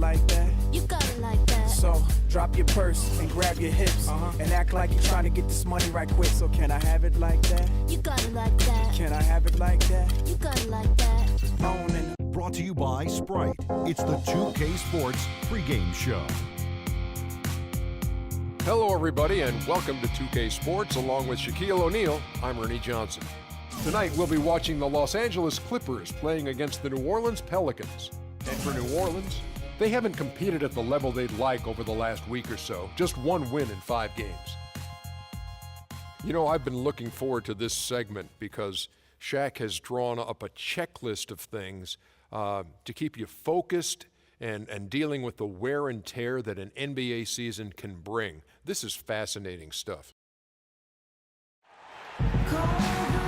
like that? You got it like that. So drop your purse and grab your hips and act like you're trying to get this money right quick. So can I have it like that? You got it like that. Can I have it like that? You got it like that. Owning. Brought to you by Sprite. It's the 2K Sports pregame show. Hello, everybody, and welcome to 2K Sports. Along with Shaquille O'Neal, I'm Ernie Johnson. Tonight, we'll be watching the Los Angeles Clippers playing against the New Orleans Pelicans. And for New Orleans, they haven't competed at the level they'd like over the last week or so. Just one win in 5 games. You know, I've been looking forward to this segment because Shaq has drawn up a checklist of things to keep you focused and dealing with the wear and tear that an NBA season can bring. This is fascinating stuff.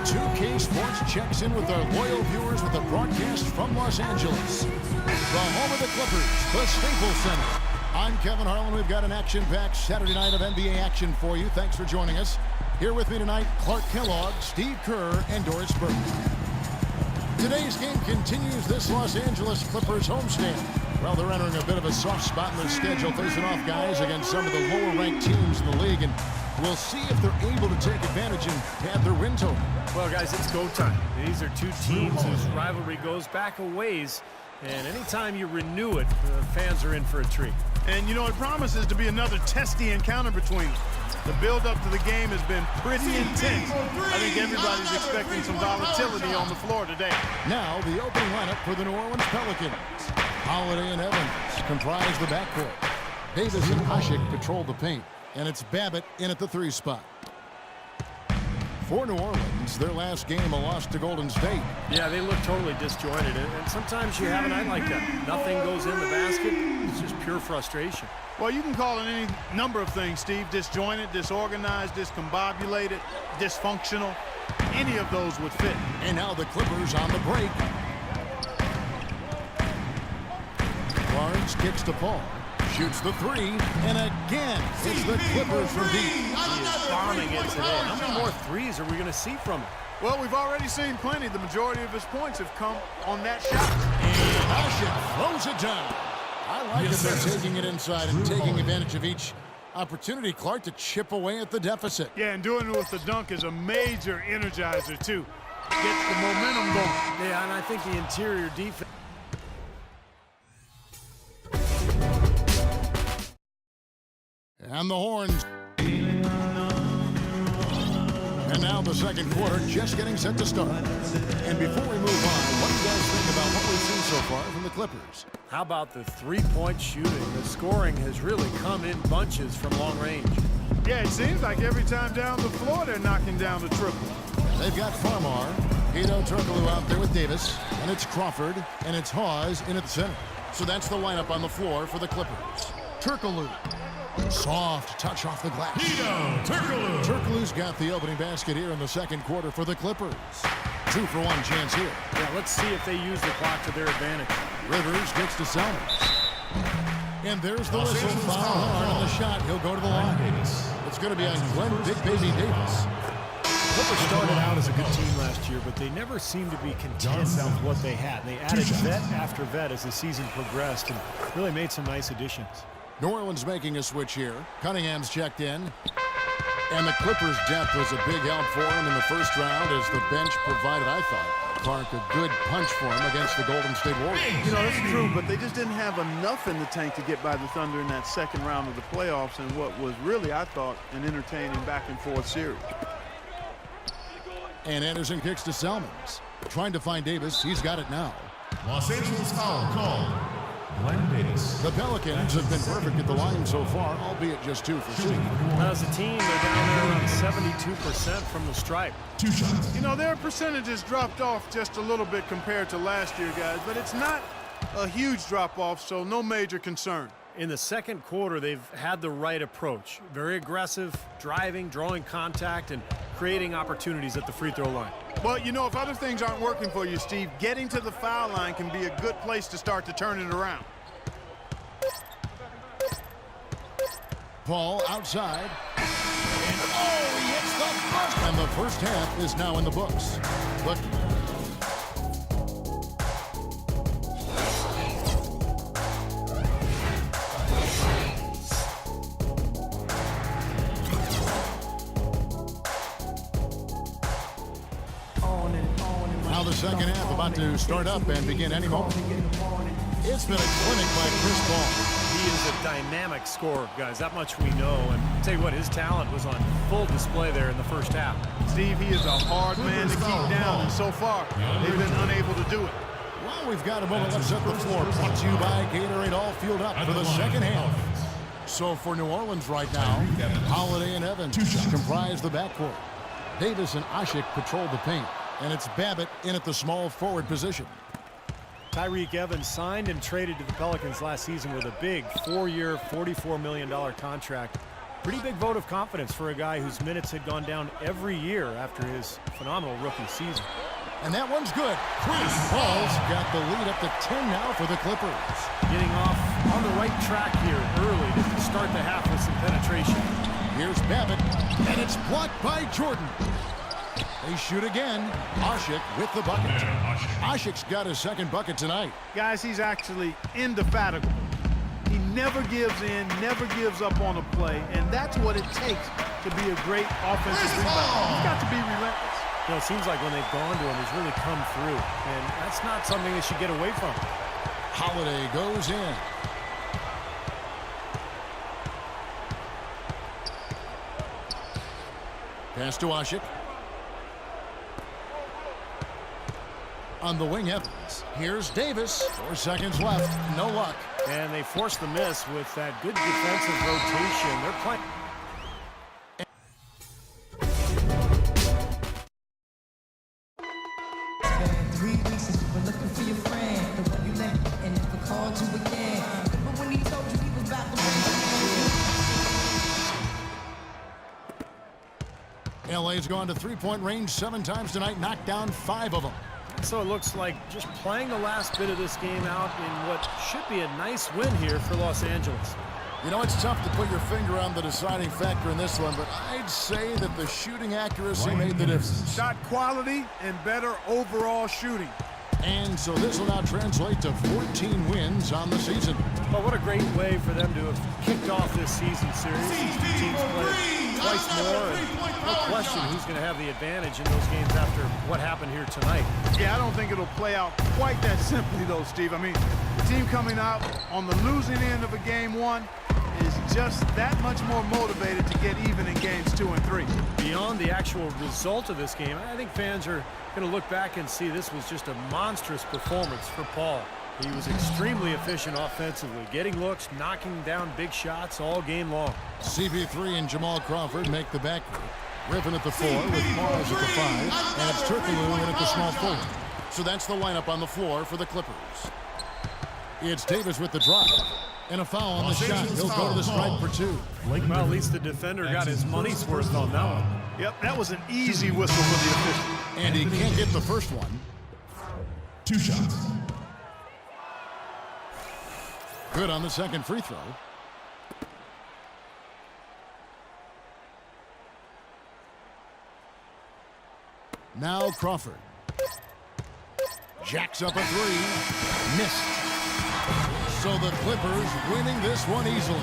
2K Sports checks in with our loyal viewers with a broadcast from Los Angeles, the home of the Clippers, the Staples Center. I'm Kevin Harlan. We've got an action-packed Saturday night of NBA action for you. Thanks for joining us. Here with me tonight, Clark Kellogg, Steve Kerr, and Doris Burke. Today's game continues this Los Angeles Clippers homestand. Well, they're entering a bit of a soft spot in their schedule, facing off guys against some of the lower-ranked teams in the league, and we'll see if they're able to take advantage and pad their win total. Well, guys, it's go time. These are two teams whose rivalry goes back a ways, and anytime you renew it, the fans are in for a treat. And, you know, it promises to be another testy encounter between them. The build-up to the game has been pretty intense. I think everybody's expecting some volatility on the floor today. Now, the opening lineup for the New Orleans Pelicans. Holiday and Evans comprise the backcourt. Davis and Hasek patrol the paint, and it's Babbitt in at the 3 spot. For New Orleans, their last game a loss to Golden State. Yeah, they look totally disjointed, and sometimes you have a night like that. Nothing goes in the basket. It's just pure frustration. Well, you can call it any number of things, Steve. Disjointed, disorganized, discombobulated, dysfunctional. Any of those would fit. And now the Clippers on the break. Barnes kicks to Paul. Shoots the 3, and again, it's the Clippers from deep. He is bombing it today. How many more threes are we going to see from him? Well, we've already seen plenty. The majority of his points have come on that shot. And Hasek throws it down. I like it. They're taking it inside and taking advantage of each opportunity, Clark, to chip away at the deficit. Yeah, and doing it with the dunk is a major energizer, too. Gets the momentum going. Yeah, and I think the interior defense. And the horns. And now the second quarter just getting set to start. And before we move on, what do you guys think about what we've seen so far from the Clippers? How about the three-point shooting? The scoring has really come in bunches from long range. Yeah, it seems like every time down the floor they're knocking down the triple. They've got Farmar, Hedo Turkoglu out there with Davis, and it's Crawford, and it's Hawes in at the center. So that's the lineup on the floor for the Clippers. Turkoglu. Soft touch off the glass. Turkoglu's got the opening basket here in the second quarter for the Clippers. 2-for-1 chance here. Yeah, let's see if they use the clock to their advantage. Rivers gets to Selmers. And there's the whistle. Foul hard on the shot. He'll go to the line. It's going to be on Glenn Big Baby Davis. Clippers started out as a good team last year, but they never seemed to be content with what they had. And they added vet after vet as the season progressed and really made some nice additions. New Orleans making a switch here. Cunningham's checked in. And the Clippers' depth was a big help for him in the first round as the bench provided, I thought, Clark, a good punch for him against the Golden State Warriors. You know, that's true, but they just didn't have enough in the tank to get by the Thunder in that second round of the playoffs and what was really, I thought, an entertaining back-and-forth series. And Anderson kicks to Selmans. Trying to find Davis. He's got it now. Los Angeles foul called. Glenn Davis. The Pelicans have been perfect at the line so far, albeit just 2 for 2. As a team, they're down there around 72% from the stripe. 2 shots. You know, their percentages dropped off just a little bit compared to last year, guys, but it's not a huge drop-off, so no major concern. In the second quarter, they've had the right approach. Very aggressive, driving, drawing contact, and creating opportunities at the free throw line. Well, you know, if other things aren't working for you, Steve, getting to the foul line can be a good place to start to turn it around. Paul outside. And oh, he hits the first. And the first half is now in the books. Look. second half about to start up and begin any moment. It's been a clinic by Chris Paul. He is a dynamic scorer, guys. That much we know. And I'll tell you what, his talent was on full display there in the first half. Steve, he is a hard man to keep down, and so far, they've been unable to do it. Well, we've got a moment left at the floor. Brought to you by Gatorade, all fueled up for the second half. So for New Orleans right now, Holiday and Evans comprise the backcourt. Davis and Ashik patrol the paint, and it's Babbitt in at the small forward position. Tyreek Evans signed and traded to the Pelicans last season with a big 4-year, $44 million contract. Pretty big vote of confidence for a guy whose minutes had gone down every year after his phenomenal rookie season. And that one's good. Chris Paul's got the lead up to 10 now for the Clippers. Getting off on the right track here early to start the half with some penetration. Here's Babbitt, and it's blocked by Jordan. They shoot again. Ashik with the bucket. Ashik's got his second bucket tonight. Guys, he's actually indefatigable. He never gives in, never gives up on a play, and that's what it takes to be a great offensive rebounder. He's got to be relentless. You know, it seems like when they've gone to him, he's really come through, and that's not something they should get away from. Holiday goes in. Pass to Ashik. On the wing, Evans. Here's Davis. 4 seconds left. No luck. And they forced the miss with that good defensive rotation. They're playing. LA's gone to three-point range 7 times tonight, knocked down 5 of them. So it looks like just playing the last bit of this game out in what should be a nice win here for Los Angeles. You know, it's tough to put your finger on the deciding factor in this one, but I'd say that the shooting accuracy made the difference. Shot quality and better overall shooting. And so this will now translate to 14 wins on the season. Well, what a great way for them to have kicked off this season series. These two teams played twice more, and no question who's going to have the advantage in those games after what happened here tonight. Yeah, I don't think it'll play out quite that simply, though, Steve. I mean, the team coming out on the losing end of a game 1 is just that much more motivated to get even in games 2 and 3. Beyond the actual result of this game, I think fans are going to look back and see this was just a monstrous performance for Paul. He was extremely efficient offensively, getting looks, knocking down big shots all game long. CP3 and Jamal Crawford make the backcourt. Griffin at the 4 with Mars at the 5, and it's Turkoglu in at the small forward. So that's the lineup on the floor for the Clippers. It's Davis with the drive. And a foul on the shot. He'll go to the stripe for 2. Well, at least the defender got his money's worth on that one. Yep, that was an easy whistle for the official. And he can't get the first one. 2 shots. Good on the second free throw. Now Crawford. Jacks up a 3. Missed. So the Clippers winning this one easily.